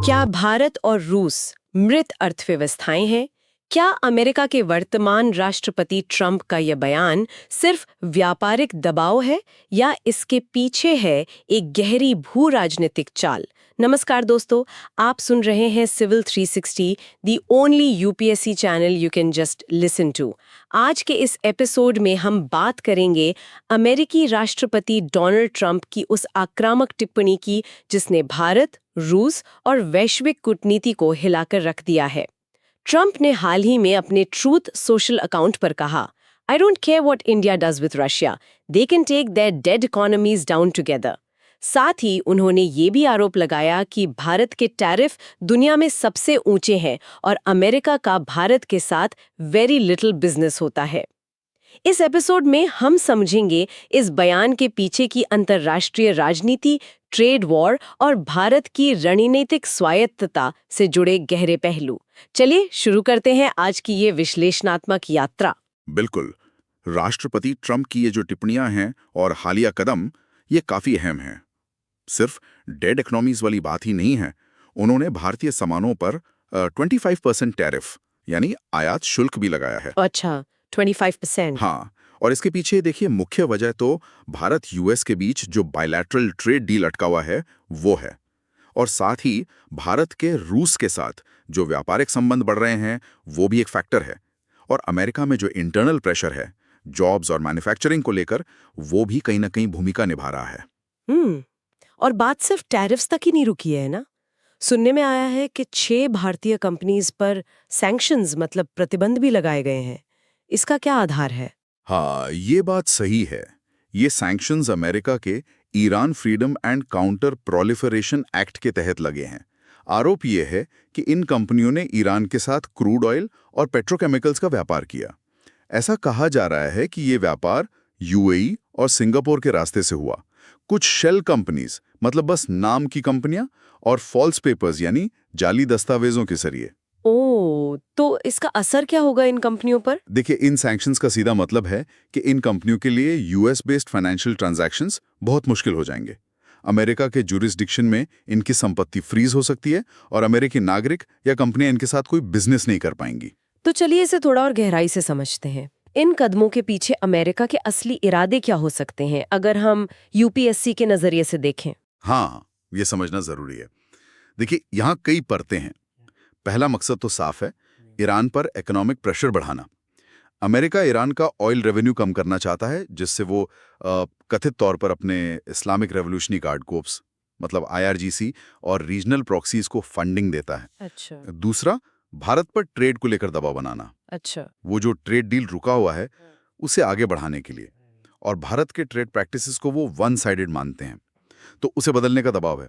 क्या भारत और रूस मृत अर्थव्यवस्थाएं हैं? क्या अमेरिका के वर्तमान राष्ट्रपति ट्रंप का यह बयान सिर्फ व्यापारिक दबाव है या इसके पीछे है एक गहरी भू राजनीतिक चाल? नमस्कार दोस्तों, आप सुन रहे हैं civil 360, the only UPSC channel you can just listen to. आज के इस एपिसोड में हम बात करेंगे अमेरिकी राष्ट्रपति डोनाल्ड ट्रंप की उस आक्रामक टिप्पणी की जिसने भारत, रूस और वैश्विक कूटनीति को हिलाकर रख दिया है। ट्रंप ने हाल ही में अपने ट्रूथ सोशल अकाउंट पर कहा, I don't care what India does with Russia, they can take their dead economies down together. साथ ही उन्होंने ये भी आरोप लगाया कि भारत के टैरिफ दुनिया में सबसे ऊंचे हैं और अमेरिका का भारत के साथ वेरी लिटिल बिजनेस होता है। इस एपिसोड में हम समझेंगे इस बयान के पीछे की अंतर्राष्ट्रीय राजनीति, ट्रेड वॉर और भारत की रणनीतिक स्वायत्तता से जुड़े गहरे पहलू। चलिए शुरू करते हैं आज की ये विश्लेषणात्मक यात्रा। बिल्कुल, राष्ट्रपति ट्रंप की ये जो टिप्पणियां हैं और हालिया कदम, ये काफी अहम हैं। सिर्फ डेड इकोनॉमीज वाली बात ही नहीं है, उन्होंने भारतीय सामानों पर 25% टैरिफ यानी आयात शुल्क भी लगाया है। अच्छा, 25%? हाँ, और इसके पीछे देखिए मुख्य वजह तो भारत यूएस के बीच जो बायलैटरल ट्रेड डील अटका हुआ है वो है, और साथ ही भारत के रूस के साथ जो व्यापारिक संबंध बढ़ रहे हैं वो भी एक फैक्टर है। और अमेरिका में जो इंटरनल प्रेशर है जॉब्स और मैन्युफैक्चरिंग को लेकर, वो भी कहीं ना कहीं भूमिका निभा रहा है। और बात सिर्फ टैरिफ्स तक ही नहीं रुकी है ना? सुनने में आया है कि 6 भारतीय कंपनीज पर सैंक्शंस मतलब प्रतिबंध भी लगाए गए हैं। इसका क्या आधार है? हाँ, ये बात सही है। ये सैंक्शंस अमेरिका के Iran freedom and counter proliferation act के तहत लगे हैं। आरोप ये है कि इन कंपनियों ने ईरान के साथ क्रूड ऑयल और पेट्रोकेमिकल्स का व्यापार किया। ऐसा कहा जा रहा है कि ये व्यापार यूएई और सिंगापुर के रास्ते से हुआ। कुछ शेल कंपनीज मतलब बस नाम की कंपनियां और फॉल्स पेपर्स यानी जाली दस्तावेजों के जरिए। तो इसका असर क्या होगा इन कंपनियों पर? देखिए, इन सैंक्शंस का सीधा मतलब है कि इन कंपनियों के लिए यूएस बेस्ड फाइनेंशियल ट्रांजैक्शंस बहुत मुश्किल हो जाएंगे। अमेरिका के जुरिस्डिक्शन में इनकी संपत्ति फ्रीज हो सकती है और अमेरिकी नागरिक या कंपनियां इनके साथ कोई बिजनेस नहीं कर पाएंगी। तो चलिए इसे थोड़ा और गहराई से समझते हैं। इन कदमों के पीछे अमेरिका के असली इरादे क्या हो सकते हैं, अगर हम यूपीएससी के नजरिए से देखें? हाँ, ये समझना जरूरी है। देखिए, यहाँ कई परतें हैं। पहला मकसद तो साफ है, ईरान पर इकोनॉमिक प्रेशर बढ़ाना। अमेरिका ईरान का ऑयल रेवेन्यू कम करना चाहता है, जिससे वो कथित तौर पर अपने इस्लामिक रेवोल्यूशनरी गार्ड कोर्प्स मतलब आईआरजीसी और रीजनल प्रॉक्सीज को फंडिंग देता है। अच्छा। दूसरा, भारत पर ट्रेड को लेकर दबाव बनाना। अच्छा। वो जो ट्रेड डील रुका हुआ है उसे आगे बढ़ाने के लिए, और भारत के ट्रेड प्रैक्टिसेस को वो वन साइडेड मानते हैं, तो उसे बदलने का दबाव है।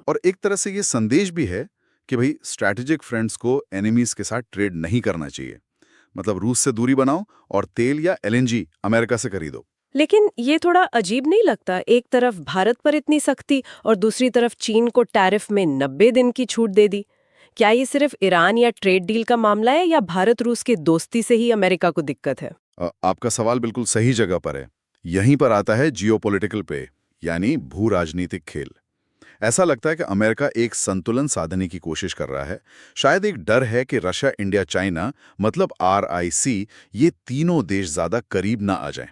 और एक तरह से ये संदेश भी है कि भाई स्ट्रैटेजिक फ्रेंड्स को एनिमीज के साथ ट्रेड नहीं करना चाहिए। मतलब रूस से दूरी बनाओ और तेल या एलएनजी अमेरिका से खरीदो। लेकिन ये थोड़ा अजीब नहीं लगता? एक तरफ भारत पर इतनी सख्ती और दूसरी तरफ चीन को टैरिफ में 90 दिन की छूट दे दी। क्या ये सिर्फ ईरान या ट्रेड डील का मामला है या भारत रूस के दोस्ती से ही अमेरिका को दिक्कत है? आपका सवाल बिल्कुल सही जगह पर है। यहीं पर आता है जियोपॉलिटिकल पे, यानी भू राजनीतिक खेल। ऐसा लगता है कि अमेरिका एक संतुलन साधने की कोशिश कर रहा है। शायद एक डर है कि रशिया, इंडिया, चाइना मतलब RIC, ये तीनों देश ज्यादा करीब ना आ जाएं।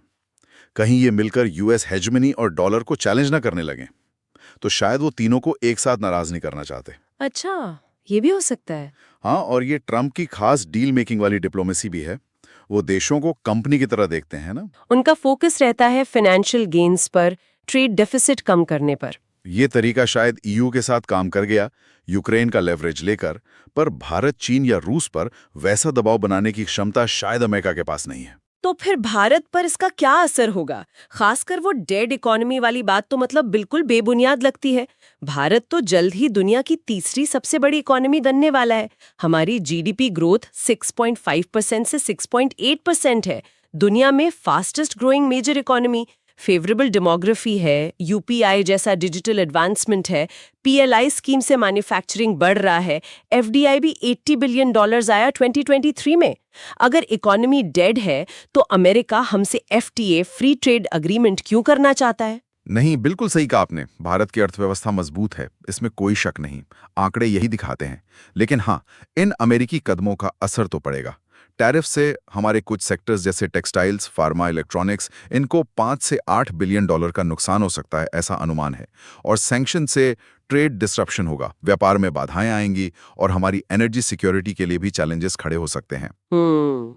कहीं ये मिलकर यूएस हेजमनी और डॉलर को चैलेंज ना करने लगें। तो शायद वो तीनों को एक साथ नाराज नहीं करना चाहते। अच्छा, ये भी हो सकता है। हाँ, और ये ट्रंप की खास डील मेकिंग वाली डिप्लोमेसी भी है। वो देशों को कंपनी की तरह देखते हैं ना। उनका फोकस रहता है फाइनेंशियल गेन्स पर, ट्रेड डेफिसिट कम करने पर। ये तरीका शायद EU के साथ काम कर गया यूक्रेन का लेवरेज लेकर, पर भारत, चीन या रूस पर वैसा दबाव बनाने की क्षमता शायद अमेरिका के पास नहीं है। तो फिर भारत पर इसका क्या असर होगा? खासकर वो डेड इकोनॉमी वाली बात तो मतलब बिल्कुल बेबुनियाद लगती है। भारत तो जल्द ही दुनिया की तीसरी सबसे बड़ी इकोनॉमी बनने वाला है। हमारी GDP ग्रोथ 6.5% से 6.8% है। दुनिया में fastest growing major economy, favourable demography है, UPI जैसा डिजिटल एडवांसमेंट है, PLI स्कीम से मैन्युफैक्चरिंग बढ़ रहा है, FDI भी $80 बिलियन आया 2023 में। अगर इकोनॉमी डेड है तो अमेरिका हमसे FTA फ्री ट्रेड अग्रीमेंट क्यों करना चाहता है? नहीं, बिल्कुल सही कहा आपने। भारत की अर्थव्यवस्था मजबूत है, इसमें कोई शक नहीं। आंकड़े यही दिखाते हैं। लेकिन हाँ, इन अमेरिकी कदमों का असर तो पड़ेगा। टैरिफ से हमारे कुछ सेक्टर्स जैसे टेक्सटाइल्स, फार्मा, इलेक्ट्रॉनिक्स, इनको 5 से 8 बिलियन डॉलर का नुकसान हो सकता है, ऐसा अनुमान है। और सैंक्शन से ट्रेड डिस्रप्शन होगा, व्यापार में बाधाएं आएंगी और हमारी एनर्जी सिक्योरिटी के लिए भी चैलेंजेस खड़े हो सकते हैं।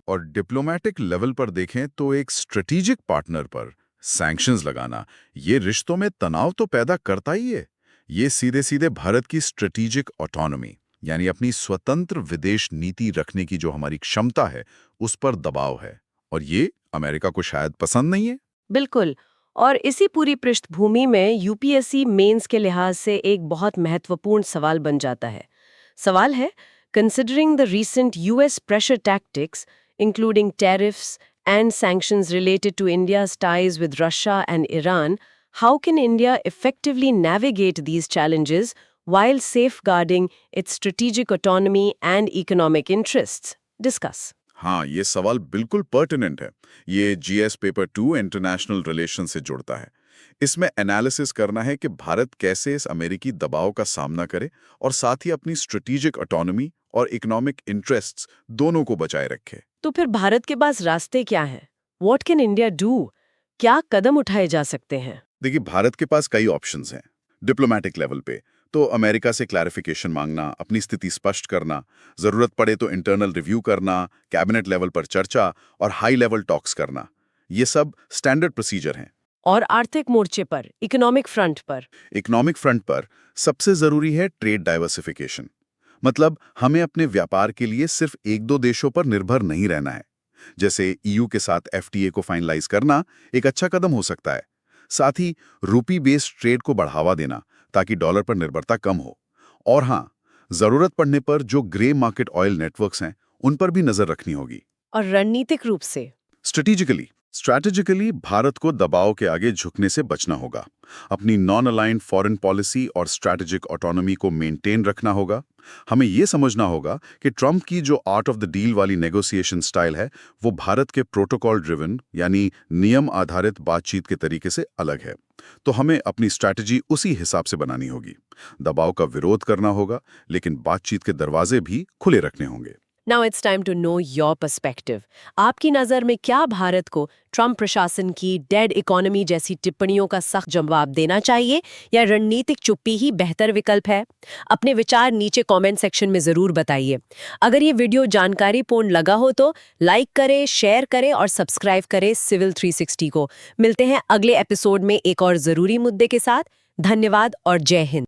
और डिप्लोमेटिक लेवल पर देखें तो एक स्ट्रेटेजिक पार्टनर पर सैंक्शंस लगाना, ये रिश्तों में तनाव तो पैदा करता ही है। ये सीधे सीधे भारत की स्ट्रेटेजिक ऑटोनॉमी, यानी अपनी स्वतंत्र विदेश नीति रखने की जो हमारी क्षमता है, उस पर दबाव है। और ये अमेरिका को शायद पसंद नहीं है। बिल्कुल। और इसी पूरी पृष्ठभूमि में यूपीएससी मेंस के लिहाज से एक बहुत महत्वपूर्ण सवाल बन जाता है। सवाल है, considering the recent US pressure tactics including tariffs and sanctions related to India's ties with Russia and Iran, how can India effectively navigate these challenges while safeguarding its strategic autonomy and economic interests? Discuss. हाँ, ये सवाल बिल्कुल pertinent है। ये GS paper 2 international relation से जुड़ता है। इसमें एनालिसिस करना है कि भारत कैसे इस अमेरिकी दबाव का सामना करे और साथ ही अपनी स्ट्रेटेजिक ऑटोनॉमी और इकोनॉमिक इंटरेस्ट्स दोनों को बचाए रखे। तो फिर भारत के पास रास्ते क्या हैं? What can India do? क्या कदम उठाए जा सकते हैं? देखिए, भारत के पास कई ऑप्शंस हैं। डिप्लोमेटिक लेवल पे तो अमेरिका से क्लैरिफिकेशन मांगना, अपनी स्थिति स्पष्ट करना, जरूरत पड़े तो इंटरनल रिव्यू करना, कैबिनेट लेवल पर चर्चा और हाई लेवल टॉक्स करना, ये सब स्टैंडर्ड प्रोसीजर हैं। और आर्थिक मोर्चे पर, इकोनॉमिक फ्रंट पर? इकोनॉमिक फ्रंट पर सबसे जरूरी है ट्रेड डाइवर्सिफिकेशन। मतलब हमें अपने व्यापार के लिए सिर्फ एक दो देशों पर निर्भर नहीं रहना है। जैसे ईयू के साथ एफटीए को फाइनलाइज करना एक अच्छा कदम हो सकता है। साथ ही रूपी बेस्ड ट्रेड को बढ़ावा देना ताकि डॉलर पर निर्भरता कम हो। और हाँ, जरूरत पड़ने पर जो ग्रे मार्केट ऑयल नेटवर्क्स हैं, उन पर भी नजर रखनी होगी। और रणनीतिक रूप से? स्ट्रैटेजिकली भारत को दबाव के आगे झुकने से बचना होगा। अपनी नॉन अलाइंड फॉरेन पॉलिसी और स्ट्रैटेजिक ऑटोनॉमी को मेंटेन रखना होगा। हमें यह समझना होगा कि ट्रंप की जो आर्ट ऑफ द डील वाली नेगोशिएशन स्टाइल है, वो भारत के प्रोटोकॉल ड्रिवन यानी नियम आधारित बातचीत के तरीके से अलग है। तो हमें अपनी स्ट्रैटेजी उसी हिसाब से बनानी होगी। दबाव का विरोध करना होगा, लेकिन बातचीत के दरवाजे भी खुले रखने होंगे। Now it's time to know your perspective. आपकी नज़र में क्या भारत को ट्रंप प्रशासन की डेड इकोनॉमी जैसी टिप्पणियों का सख्त जवाब देना चाहिए या रणनीतिक चुप्पी ही बेहतर विकल्प है? अपने विचार नीचे कमेंट सेक्शन में ज़रूर बताइए। अगर ये वीडियो जानकारीपूर्ण लगा हो तो लाइक करें, शेयर करें और सब्सक्राइब करें सिविल 360 को। मिलते हैं अगले एपिसोड में एक और ज़रूरी मुद्दे के साथ। धन्यवाद और जय हिंद।